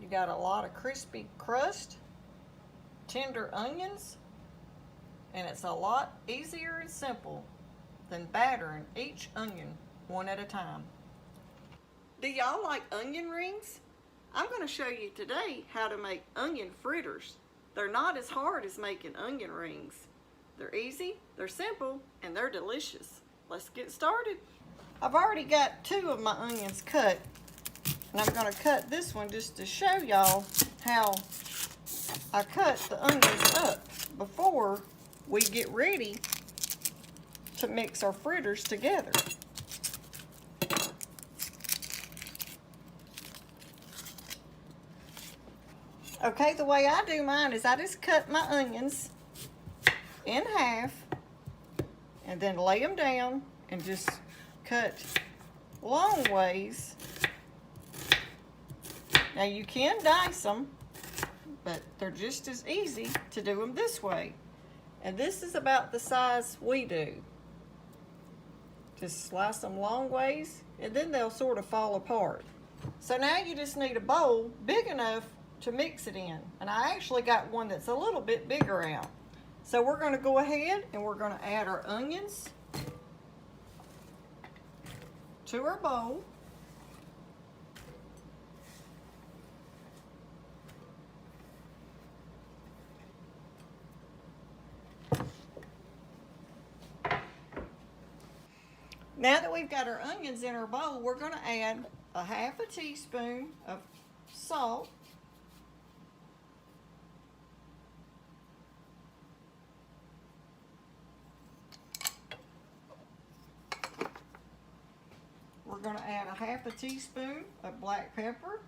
You got a lot of crispy crust, tender onions, and it's a lot easier and simple than battering each onion one at a time. Do y'all like onion rings? I'm going to show you today how to make onion fritters. They're not as hard as making onion rings. They're easy, they're simple, and they're delicious. Let's get started. I've already got 2 of my onions cut, and I'm going to cut this one just to show y'all how I cut the onions up before we get ready to mix our fritters together. Okay, the way I do mine is I just cut my onions in half and then lay them down and just cut long ways. Now you can dice them, but they're just as easy to do them this way. And this is about the size we do. Just slice them long ways and then they'll sort of fall apart. So now you just need a bowl big enough to mix it in. And I actually got one that's a little bit bigger out. So we're going to go ahead and we're going to add our onions to our bowl. Now that we've got our onions in our bowl, we're going to add a half a teaspoon of salt. We're going to add a half a teaspoon of black pepper.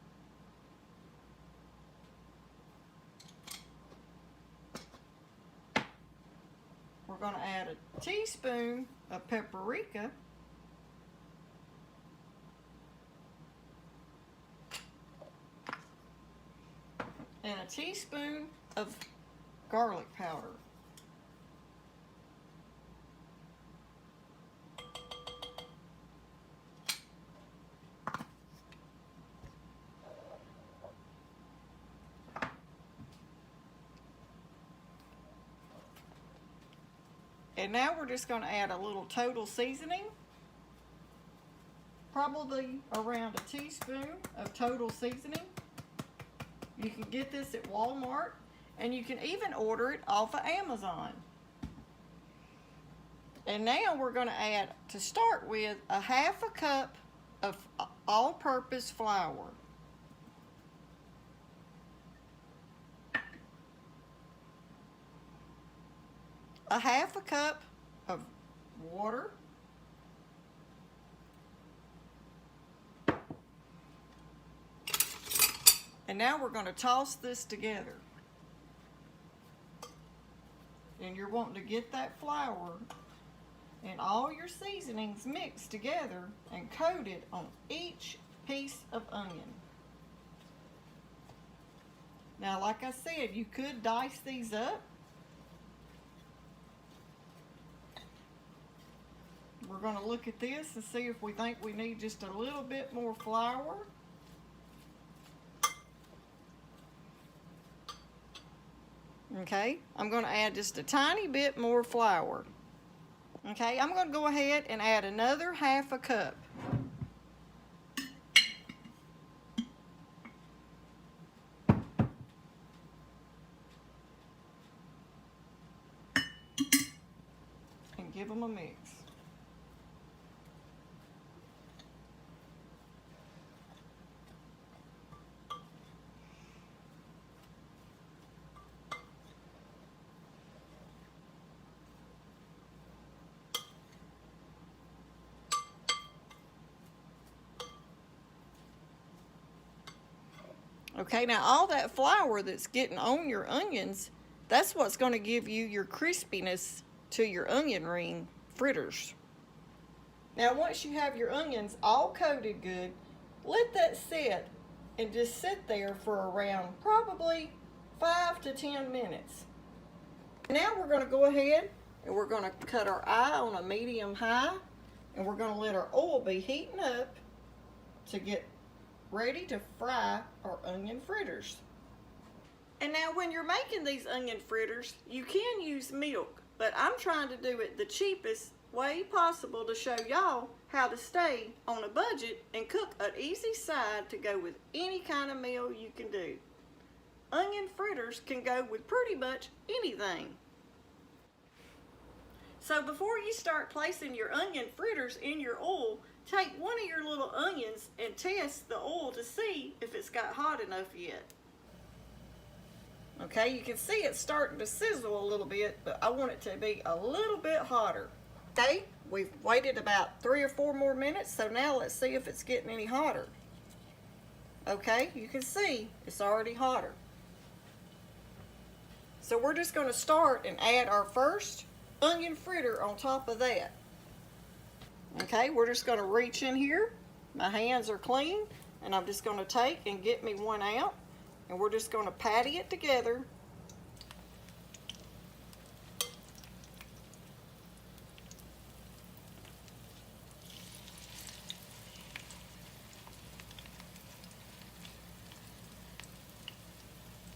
We're going to add a teaspoon of paprika. And a teaspoon of garlic powder. And now we're just going to add a little total seasoning, probably around a teaspoon of total seasoning. You can get this at Walmart, and you can even order it off of Amazon. And now we're going to add, to start with, a half a cup of all-purpose flour. A half a cup of water. And now we're going to toss this together. And you're wanting to get that flour and all your seasonings mixed together and coated on each piece of onion. Now, like I said, you could dice these up. We're going to look at this and see if we think we need just a little bit more flour. Okay, I'm going to add just a tiny bit more flour. Okay, I'm going to go ahead and add another half a cup. And give them a mix. Okay, now all that flour that's getting on your onions, that's what's going to give you your crispiness to your onion ring fritters. Now once you have your onions all coated good, let that sit and just sit there for around probably 5 to 10 minutes. Now we're going to go ahead and we're going to cut our eye on a medium high, and we're going to let our oil be heating up to get ready to fry our onion fritters. And now when you're making these onion fritters, you can use milk, but I'm trying to do it the cheapest way possible to show y'all how to stay on a budget and cook an easy side to go with any kind of meal you can do. Onion fritters can go with pretty much anything. So before you start placing your onion fritters in your oil, take one of your little onions and test the oil to see if it's got hot enough yet. Okay, you can see it's starting to sizzle a little bit, but I want it to be a little bit hotter. Okay, we've waited about 3 or 4 more minutes, so now let's see if it's getting any hotter. Okay, you can see it's already hotter. So we're just going to start and add our first onion fritter on top of that. Okay, we're just going to reach in here. My hands are clean, and I'm just going to take and get me one out, and we're just going to patty it together.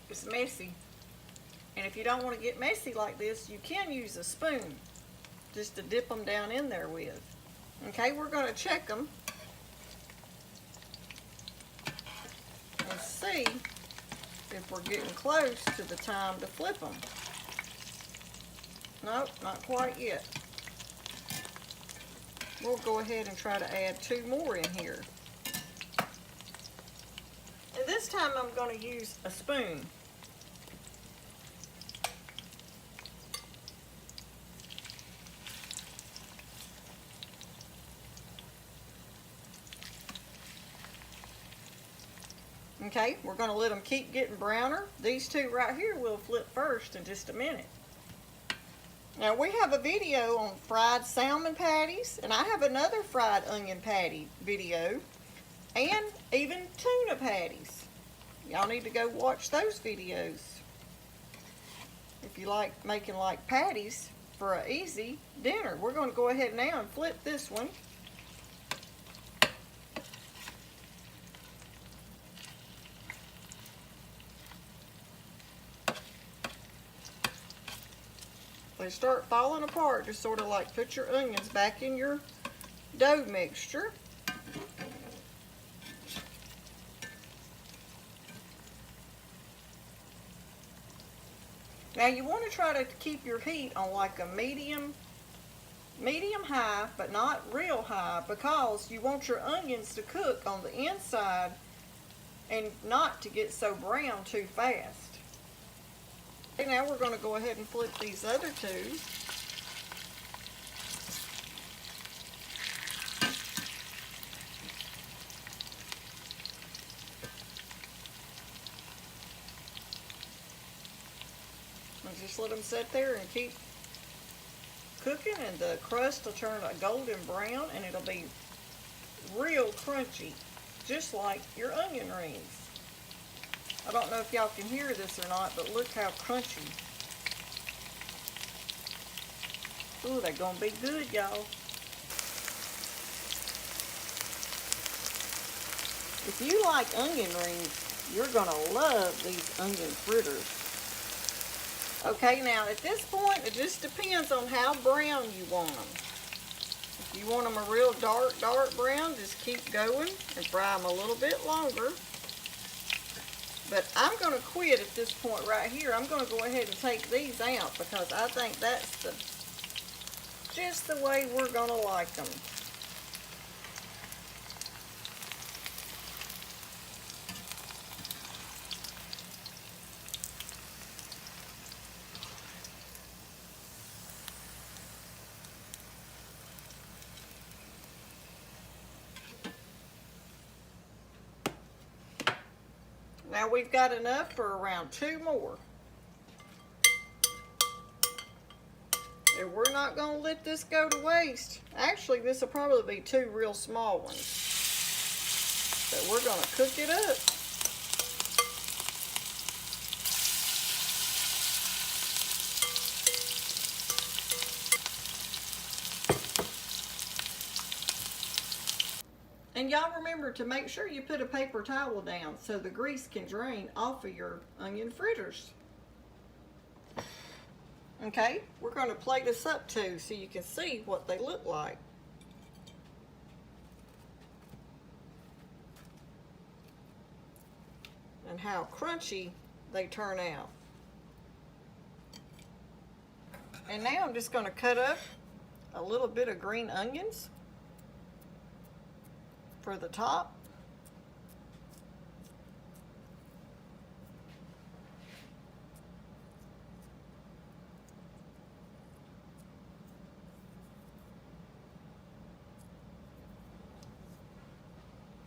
It's messy, and if you don't want to get messy like this, you can use a spoon just to dip them down in there with. Okay, we're going to check them and see if we're getting close to the time to flip them. Nope, not quite yet. We'll go ahead and try to add 2 more in here. And this time I'm going to use a spoon. Okay, we're going to let them keep getting browner. These 2 right here will flip first in just a minute. Now we have a video on fried salmon patties, and I have another fried onion patty video, and even tuna patties. Y'all need to go watch those videos if you like making like patties for an easy dinner. We're going to go ahead now and flip this one. They start falling apart, just sort of like put your onions back in your dough mixture. Now you want to try to keep your heat on like a medium high, but not real high, because you want your onions to cook on the inside and not to get so brown too fast. Okay, now we're going to go ahead and flip these other 2. And just let them sit there and keep cooking, and the crust will turn a golden brown, and it'll be real crunchy, just like your onion rings. I don't know if y'all can hear this or not, but look how crunchy. Ooh, they're gonna be good, y'all. If you like onion rings, you're gonna love these onion fritters. Okay, now at this point, it just depends on how brown you want them. If you want them a real dark brown, just keep going and fry them a little bit longer. But I'm going to quit at this point right here. I'm going to go ahead and take these out because I think that's just the way we're going to like them. Now we've got enough for around 2 more. And we're not going to let this go to waste. Actually, this will probably be 2 real small ones. So we're going to cook it up. And And y'all remember to make sure you put a paper towel down so the grease can drain off of your onion fritters. Okay, we're going to plate this up too so you can see what they look like. And how crunchy they turn out. And now I'm just going to cut up a little bit of green onions for the top.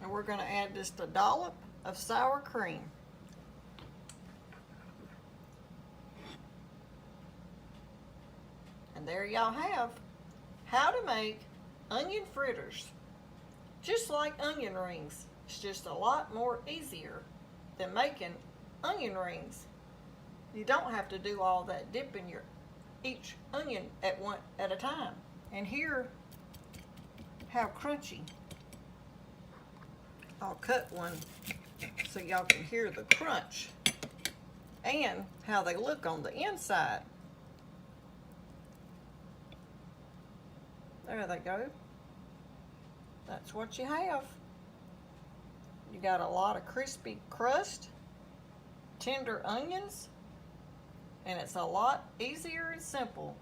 And we're going to add just a dollop of sour cream. And there y'all have how to make onion fritters. Just like onion rings, it's just a lot more easier than making onion rings. You don't have to do all that dipping each onion at a time. And here, how crunchy. I'll cut one so y'all can hear the crunch and how they look on the inside. There they go. That's what you have. You got a lot of crispy crust, tender onions, and it's a lot easier and simple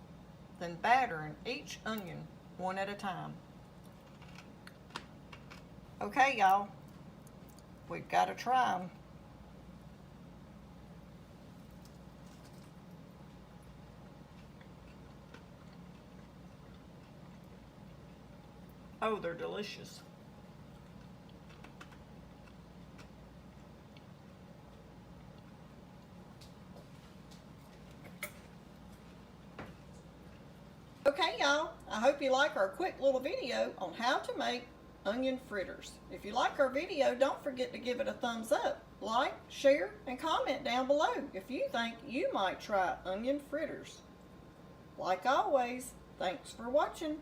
than battering each onion one at a time. Okay, y'all, we've got to try them. Oh, they're delicious. Okay, y'all, I hope you like our quick little video on how to make onion fritters. If you like our video, don't forget to give it a thumbs up, like, share, and comment down below if you think you might try onion fritters. Like always, thanks for watching.